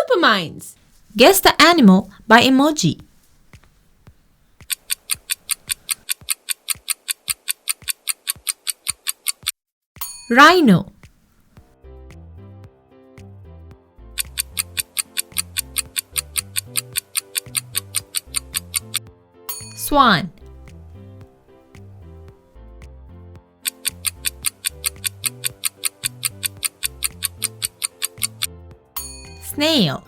SuperMindz. Guess the animal by emoji. Rhino. Swan. Snail.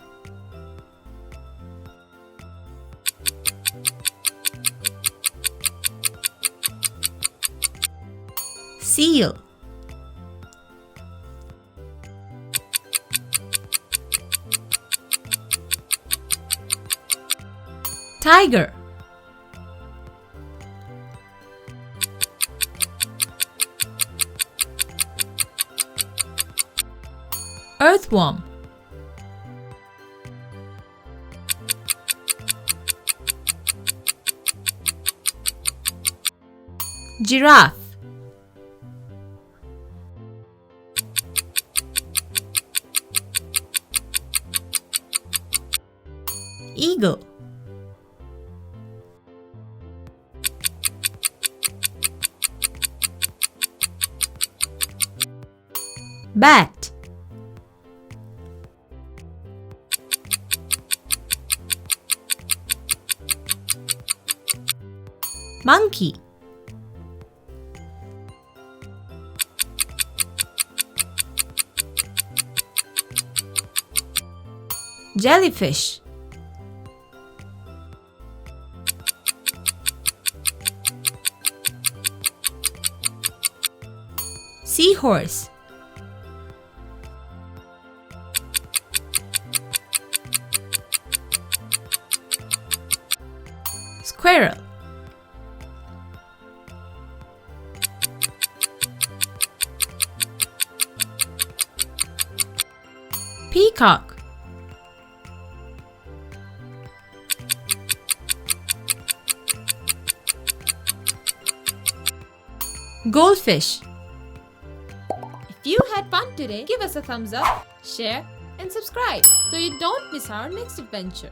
Seal. Tiger. Earthworm. Giraffe. Eagle. Bat. Monkey. Jellyfish. Seahorse. Squirrel. Peacock. Goldfish. If you had fun today, give us a thumbs up, share, and subscribe so you don't miss our next adventure.